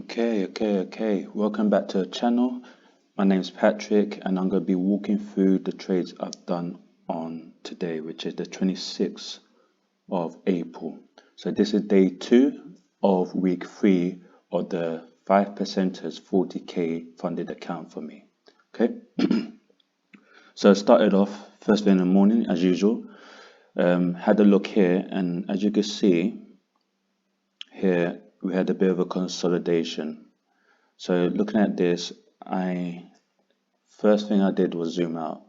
Okay. Welcome back to the channel. My name's Patrick, and I'm going to be walking through the trades I've done on today, which is the 26th of April. So this is day 2 of week 3 of the 5%ers 40k funded account for me. Okay. So I started off first thing in the morning as usual. Had a look here, and as you can see here, we had a bit of a consolidation. So looking at this, first thing I did was zoom out.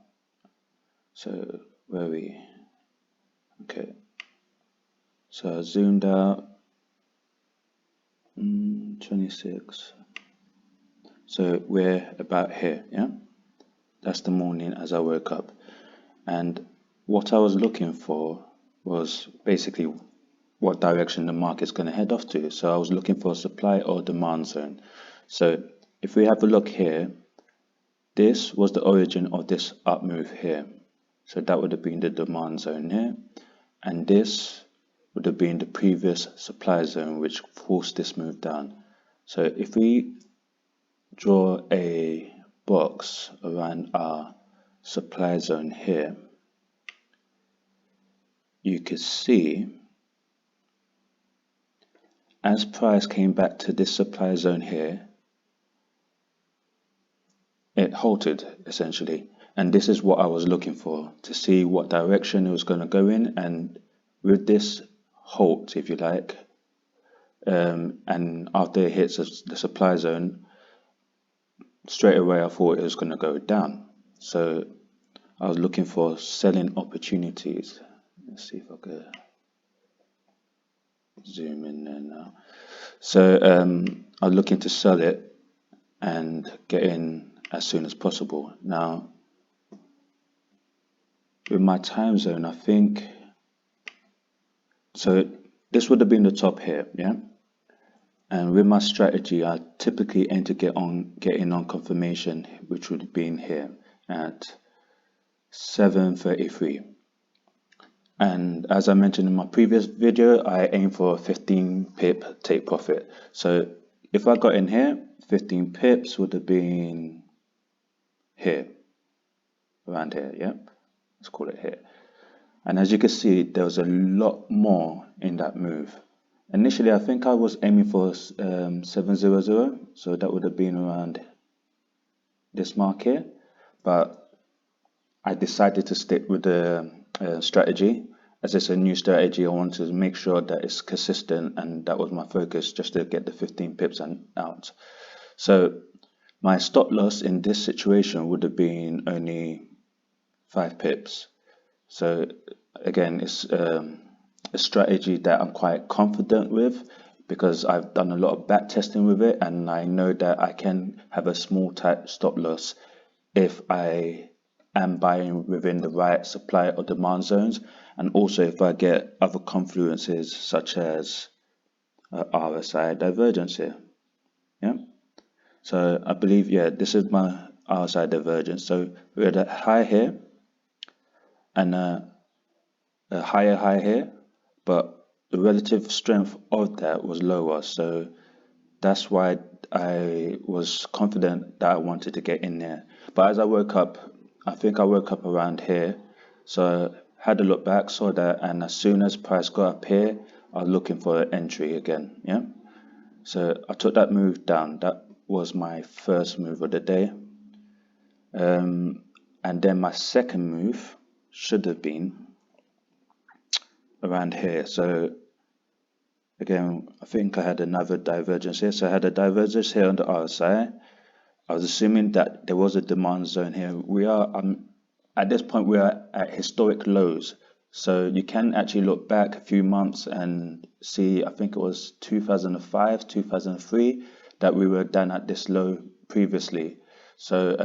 So where are we? Okay. So I zoomed out. 26. So we're about here, yeah? That's the morning as I woke up. And what I was looking for was basically what direction the market's going to head off to. So I was looking for a supply or demand zone. So if we have a look here, this was the origin of this up move here. So that would have been the demand zone here. And this would have been the previous supply zone, which forced this move down. So if we draw a box around our supply zone here, you could see as price came back to this supply zone here, it halted essentially. And this is what I was looking for, to see what direction it was going to go in. And with this halt, if you like, and after it hits the supply zone, straight away I thought it was going to go down. So I was looking for selling opportunities. Let's see if I could zoom in there now. So I was looking to sell it and get in as soon as possible. Now, with my time zone, I think, so this would have been the top here, yeah? And with my strategy, I typically aim to get in on confirmation, which would have been here at 733. And as I mentioned in my previous video, I aim for a 15 pip take profit. So if I got in here, 15 pips would have been here, around here, yeah? Let's call it here. And as you can see, there was a lot more in that move. Initially, I think I was aiming for 700, so that would have been around this mark here. But I decided to stick with the strategy. As it's a new strategy, I wanted to make sure that it's consistent, and that was my focus, just to get the 15 pips out. So my stop loss in this situation would have been only 5 pips. So again, it's a strategy that I'm quite confident with, because I've done a lot of back testing with it, and I know that I can have a small type stop loss if I am buying within the right supply or demand zones, and also if I get other confluences such as RSI divergence here. Yeah. So I believe, yeah, this is my RSI divergence. So we're at a high here and a higher high here, but the relative strength of that was lower. So that's why I was confident that I wanted to get in there. But as I woke up, I think I woke up around here. So I had a look back, saw that, and as soon as price got up here, I was looking for an entry again. Yeah. So I took that move down. That was my first move of the day. And then my second move should have been around here. So again, I think I had another divergence here. So I had a divergence here on the RSI. I was assuming that there was a demand zone here. We are at this point, we are at historic lows. So you can actually look back a few months and see, I think it was 2005, 2003, that we were down at this low previously. So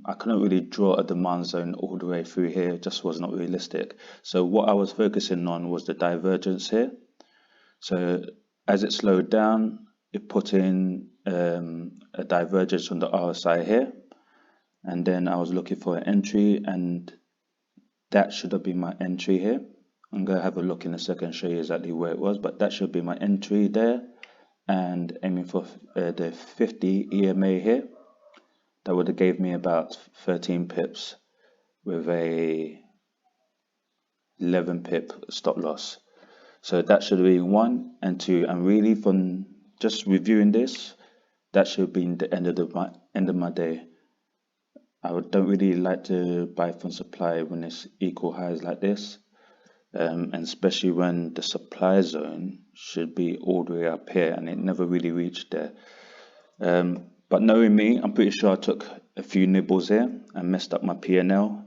I couldn't really draw a demand zone all the way through here. It just was not realistic. So what I was focusing on was the divergence here. So as it slowed down, it put in a divergence on the RSI here, and then I was looking for an entry, and that should have been my entry here. I'm going to have a look in a second, show you exactly where it was, but that should be my entry there. and aiming for the 50 EMA here. That would have gave me about 13 pips with a 11 pip stop loss. So that should be 1 and 2. And really, from just reviewing this, that should be the end of my day. I don't really like to buy from supply when it's equal highs like this, and especially when the supply zone should be all the way up here and it never really reached there. But knowing me, I'm pretty sure I took a few nibbles here and messed up my P&L,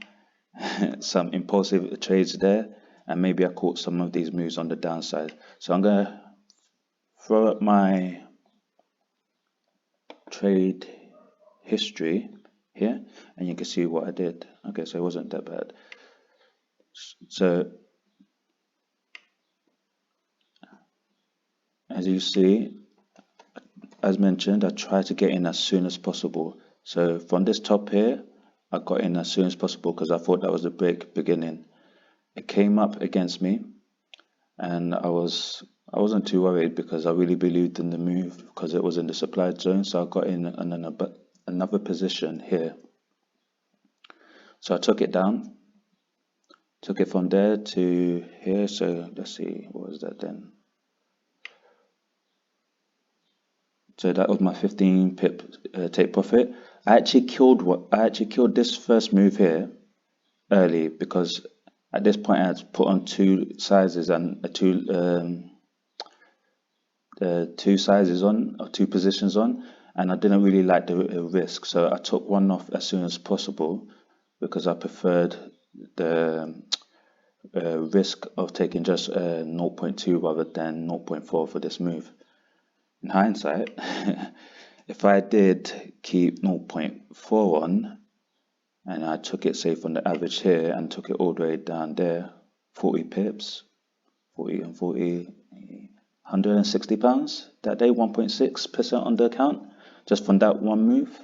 some impulsive trades there, and maybe I caught some of these moves on the downside. So I'm gonna throw up my trade history here, and you can see what I did. Okay, so it wasn't that bad. So as you see, as mentioned, I try to get in as soon as possible. So from this top here, I got in as soon as possible because I thought that was the break beginning. It came up against me, and I wasn't too worried because I really believed in the move because it was in the supply zone. So I got in another position here. So I took it down, took it from there to here. So let's see, what was that then? So that was my 15 pip take profit. I actually killed this first move here early because at this point I had put on two sizes and two sizes on or two positions on, and I didn't really like the risk, so I took one off as soon as possible because I preferred the risk of taking just 0.2 rather than 0.4 for this move. In hindsight, if I did keep 0.4 on and I took it, say, from the average here and took it all the way down there, 40 pips, 40 and 40, £160 that day, 1.6% on the account, just from that one move.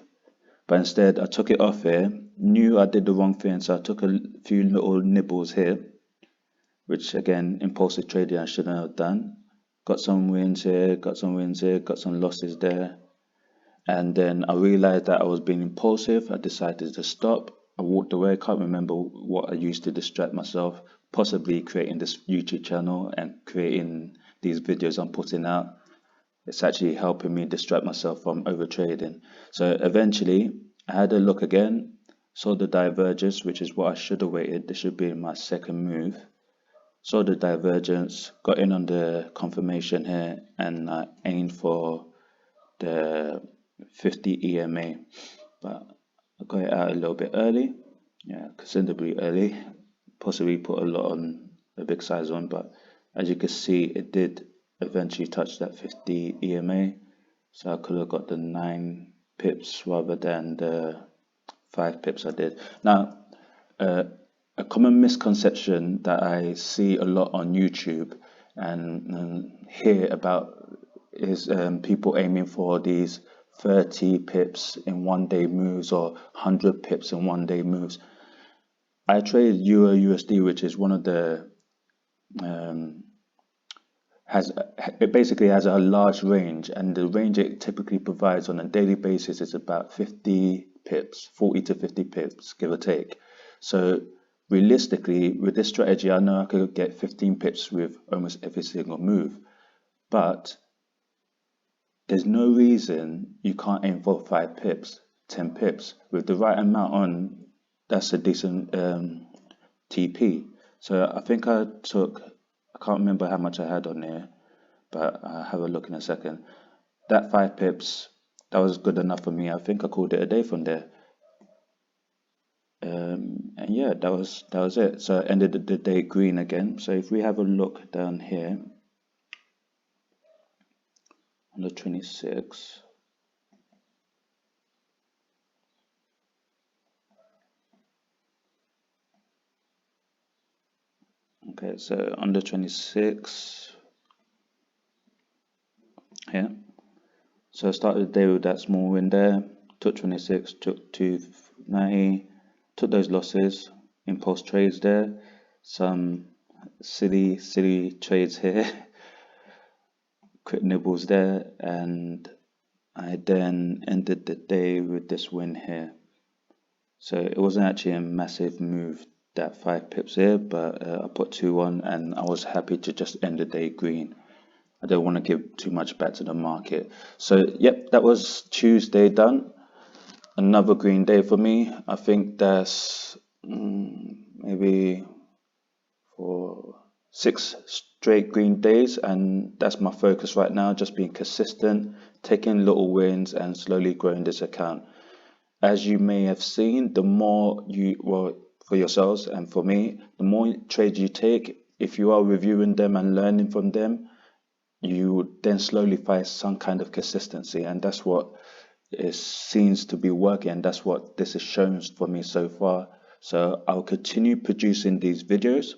But instead, I took it off here, knew I did the wrong thing, so I took a few little nibbles here, which again, impulsive trading I shouldn't have done. Got some wins here, got some losses there. And then I realized that I was being impulsive. I decided to stop. I walked away. I can't remember what I used to distract myself, possibly creating this YouTube channel and creating these videos I'm putting out. It's actually helping me distract myself from overtrading. So eventually I had a look again, saw the divergence, which is what I should have waited. This should be my second move. Saw the divergence, got in on the confirmation here, and I aimed for the 50 EMA, but I got it out a little bit early, yeah, considerably early, possibly put a lot on, a big size on, but as you can see, it did eventually touch that 50 EMA, so I could have got the 9 pips rather than the 5 pips I did. Now, a common misconception that I see a lot on YouTube and hear about is people aiming for these 30 pips in 1 day moves or 100 pips in 1 day moves. I trade Euro USD, which is one of the it basically has a large range, and the range it typically provides on a daily basis is about 50 pips, 40 to 50 pips, give or take. So realistically, with this strategy, I know I could get 15 pips with almost every single move, but there's no reason you can't aim for 5 pips, 10 pips. With the right amount on, that's a decent TP. So I think I can't remember how much I had on there, but I'll have a look in a second. That 5 pips, that was good enough for me. I think I called it a day from there. And yeah, that was it. So I ended the day green again. So if we have a look down here on the 26th, okay, so on the 26th here, so I started the day with that small win there, took 26, took 290, took those losses, impulse trades there, some silly trades here, quick nibbles there, and I then ended the day with this win here. So it wasn't actually a massive move, that 5 pips here, but I put 2 on and I was happy to just end the day green. I don't want to give too much back to the market. So yep, that was Tuesday done. Another green day for me. I think that's maybe for 6 straight green days, and that's my focus right now, just being consistent, taking little wins and slowly growing this account. As you may have seen, the more you, well, for yourselves and for me, the more trades you take, if you are reviewing them and learning from them, you would then slowly find some kind of consistency, and that's what it seems to be working, and that's what this has shown for me so far. So I'll continue producing these videos,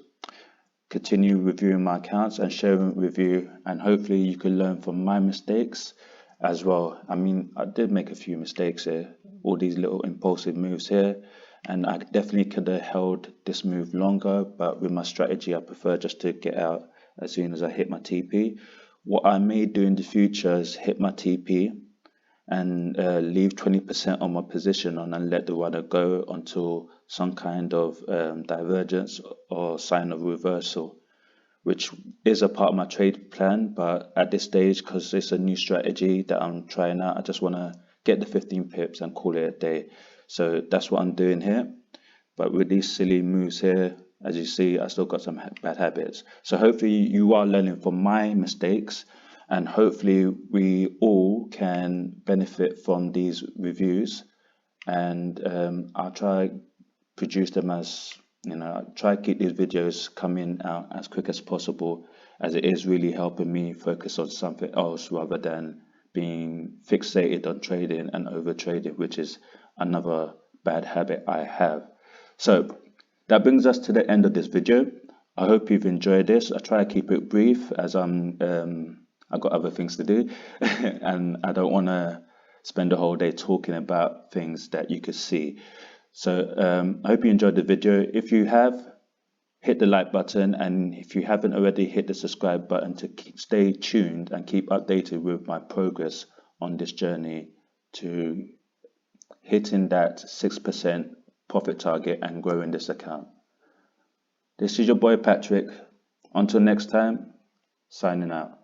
continue reviewing my accounts and sharing it with you, and hopefully you can learn from my mistakes as well. I mean, I did make a few mistakes here, all these little impulsive moves here, and I definitely could have held this move longer, but with my strategy I prefer just to get out as soon as I hit my TP. What I may do in the future is hit my TP and leave 20% on my position on and let the runner go until some kind of divergence or sign of reversal, which is a part of my trade plan. But at this stage, because it's a new strategy that I'm trying out, I just want to get the 15 pips and call it a day. So that's what I'm doing here. But with these silly moves here, as you see, I still got some bad habits. So hopefully you are learning from my mistakes, and hopefully we all can benefit from these reviews. And I'll try produce them as, try keep these videos coming out as quick as possible, as it is really helping me focus on something else rather than being fixated on trading and over trading, which is another bad habit I have. So that brings us to the end of this video. I hope you've enjoyed this. I try to keep it brief as I've got other things to do and I don't want to spend the whole day talking about things that you could see. So I hope you enjoyed the video. If you have, hit the like button, and if you haven't already, hit the subscribe button to stay tuned and keep updated with my progress on this journey to hitting that 6% profit target and growing this account. This is your boy Patrick. Until next time, signing out.